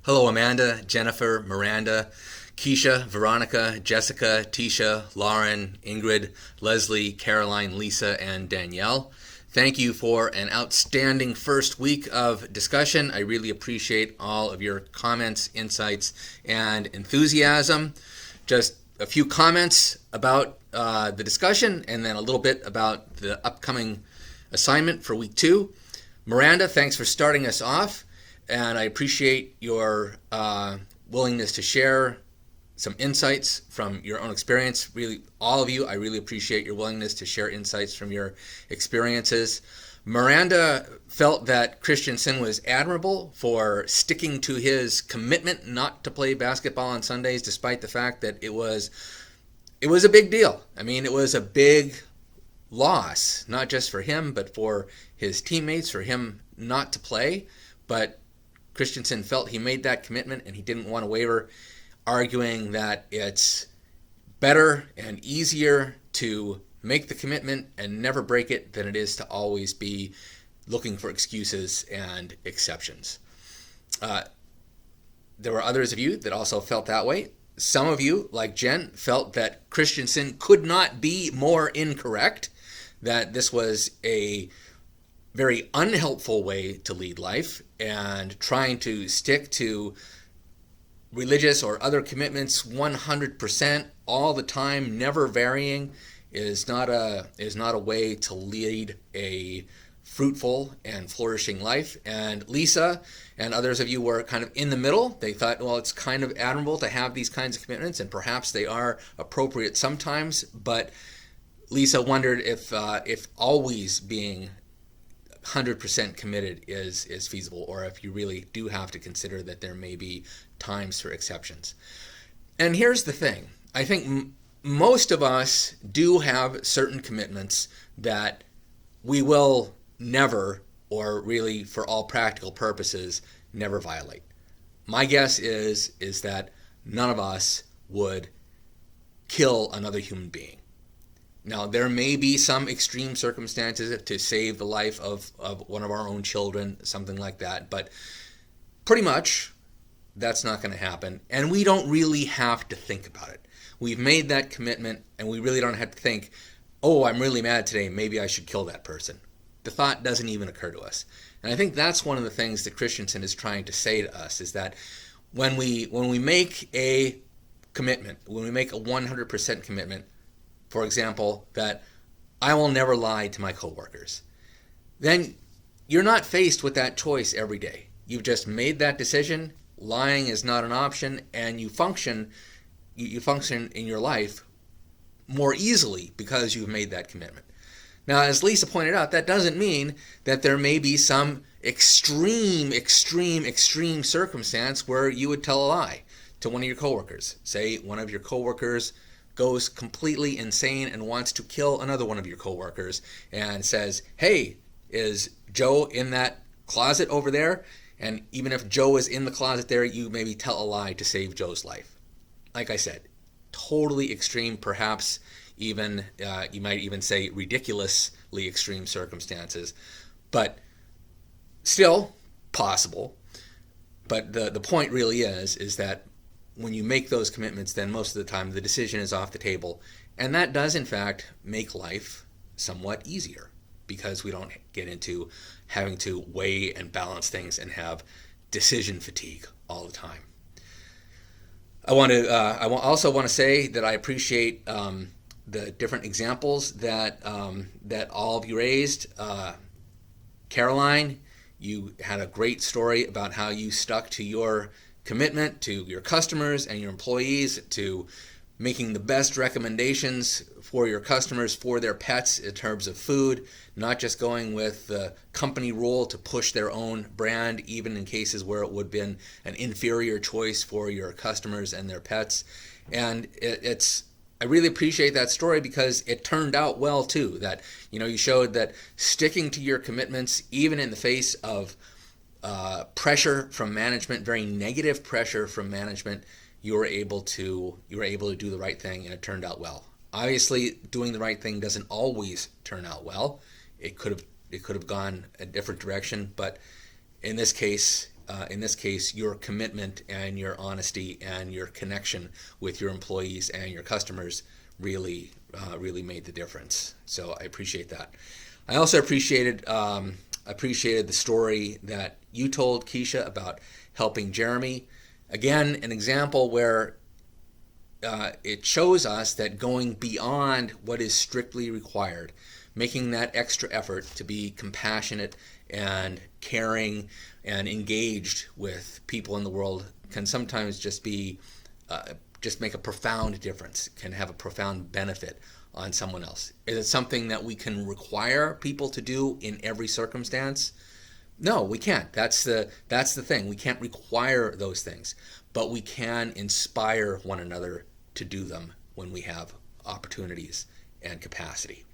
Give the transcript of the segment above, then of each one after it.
Hello, Amanda, Jennifer, Miranda, Keisha, Veronica, Jessica, Tisha, Lauren, Ingrid, Leslie, Caroline, Lisa, and Danielle. Thank you for an outstanding first week of discussion. I really appreciate all of your comments, insights, and enthusiasm. Just a few comments about the discussion and then a little bit about the upcoming assignment for week 2. Miranda, thanks for starting us off. And I appreciate your willingness to share some insights from your own experience. Really, all of you, I really appreciate your willingness to share insights from your experiences. Miranda felt that Christensen was admirable for sticking to his commitment not to play basketball on Sundays, despite the fact that it was a big deal. I mean, it was a big loss, not just for him, but for his teammates, for him not to play. But Christensen felt he made that commitment and he didn't want to waver, arguing that it's better and easier to make the commitment and never break it than it is to always be looking for excuses and exceptions. There were others of you that also felt that way. Some of you, like Jen, felt that Christensen could not be more incorrect, that this was a very unhelpful way to lead life, and trying to stick to religious or other commitments 100% all the time, never varying, is not a way to lead a fruitful and flourishing life. And Lisa and others of you were kind of in the middle. They thought, well, it's kind of admirable to have these kinds of commitments, and perhaps they are appropriate sometimes, but Lisa wondered if always being 100% committed is feasible, or if you really do have to consider that there may be times for exceptions. And here's the thing. I think most of us do have certain commitments that we will never, or really for all practical purposes, never violate. My guess is that none of us would kill another human being. Now, there may be some extreme circumstances to save the life of one of our own children, something like that, but pretty much that's not going to happen, and we don't really have to think about it. We've made that commitment, and we really don't have to think, oh, I'm really mad today, maybe I should kill that person. The thought doesn't even occur to us. And I think that's one of the things that Christensen is trying to say to us, is that when we make a commitment, when we make a 100% commitment, for example, that I will never lie to my coworkers, then you're not faced with that choice every day. You've just made that decision. Lying is not an option, and you function in your life more easily because you've made that commitment. Now, as Lisa pointed out, that doesn't mean that there may be some extreme circumstance where you would tell a lie to one of your coworkers. Say one of your coworkers goes completely insane and wants to kill another one of your coworkers and says, hey, is Joe in that closet over there? And even if Joe is in the closet there, you maybe tell a lie to save Joe's life. Like I said, totally extreme, perhaps even, you might even say ridiculously extreme circumstances, but still possible. But the point really is that when you make those commitments, then most of the time the decision is off the table. And that does, in fact, make life somewhat easier, because we don't get into having to weigh and balance things and have decision fatigue all the time. I also want to say that I appreciate the different examples that all of you raised. Caroline, you had a great story about how you stuck to your commitment to your customers and your employees, to making the best recommendations for your customers for their pets in terms of food, not just going with the company rule to push their own brand, even in cases where it would have been an inferior choice for your customers and their pets. And I really appreciate that story because it turned out well too, that you showed that sticking to your commitments, even in the face of pressure from management, very negative pressure from management, you were able to do the right thing, and it turned out well. Obviously, doing the right thing doesn't always turn out well. It could have gone a different direction, but in this case, in this case, your commitment and your honesty and your connection with your employees and your customers really made the difference. So I appreciate that. I also appreciated the story that you told, Keisha, about helping Jeremy. Again, an example where it shows us that going beyond what is strictly required, making that extra effort to be compassionate and caring and engaged with people in the world can sometimes just make a profound difference, can have a profound benefit on someone else. Is it something that we can require people to do in every circumstance? No, we can't. That's the thing. We can't require those things, but we can inspire one another to do them when we have opportunities and capacity.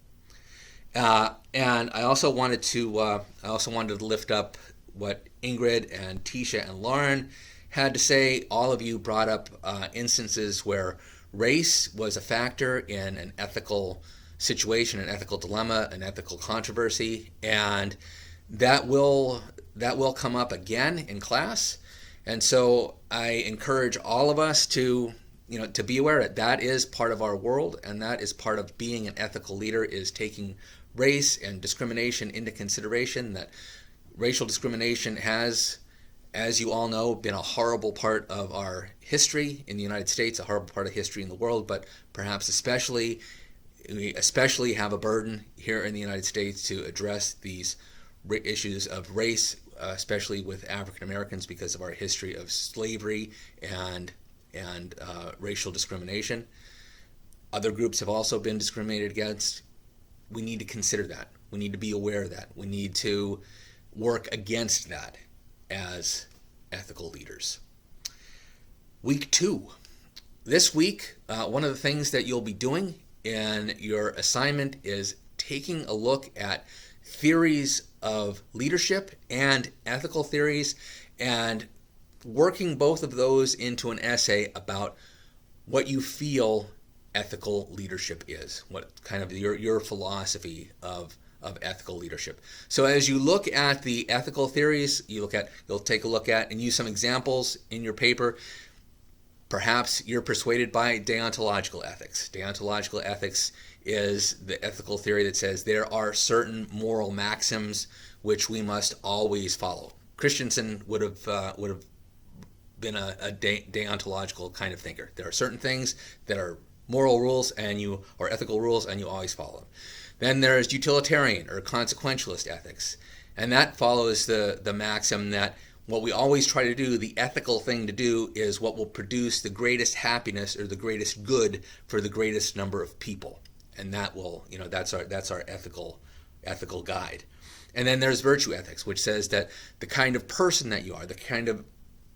And I also wanted to lift up what Ingrid and Tisha and Lauren had to say. All of you brought up instances where race was a factor in an ethical situation, an ethical dilemma, an ethical controversy, and that will come up again in class. And so I encourage all of us to be aware that is part of our world, and that is part of being an ethical leader, is taking race and discrimination into consideration. That racial discrimination has, as you all know, been a horrible part of our history in the United States, a horrible part of history in the world, but perhaps we especially have a burden here in the United States to address these issues of race, especially with African Americans, because of our history of slavery and racial discrimination. Other groups have also been discriminated against. We need to consider that. We need to be aware of that. We need to work against that as ethical leaders. Week 2. This week, one of the things that you'll be doing in your assignment is taking a look at theories of leadership and ethical theories, and working both of those into an essay about what you feel ethical leadership is, what kind of your philosophy of ethical leadership. So as you look at the ethical theories, you'll take a look at and use some examples in your paper. Perhaps you're persuaded by deontological ethics. Deontological ethics is the ethical theory that says there are certain moral maxims which we must always follow. Christensen would have been a deontological kind of thinker. There are certain things that are moral rules or ethical rules, and you always follow them. Then there's utilitarian or consequentialist ethics, and that follows the maxim that what we always try to do, the ethical thing to do, is what will produce the greatest happiness or the greatest good for the greatest number of people, and that will, that's our ethical guide. And then there's virtue ethics, which says that the kind of person that you are, the kind of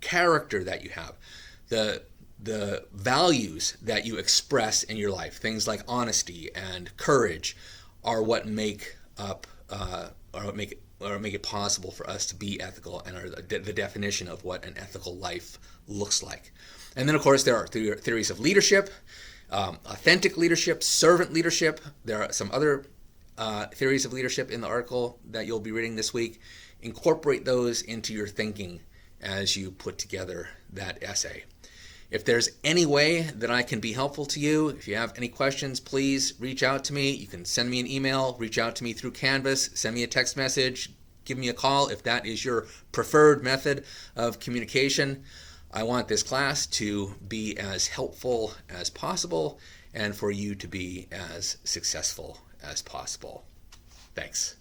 character that you have, the values that you express in your life, things like honesty and courage, are what make it possible for us to be ethical, and are the definition of what an ethical life looks like. And then, of course, there are theories of leadership, authentic leadership, servant leadership. There are some other theories of leadership in the article that you'll be reading this week. Incorporate those into your thinking as you put together that essay. If there's any way that I can be helpful to you, if you have any questions, please reach out to me. You can send me an email, reach out to me through Canvas, send me a text message, give me a call if that is your preferred method of communication. I want this class to be as helpful as possible and for you to be as successful as possible. Thanks.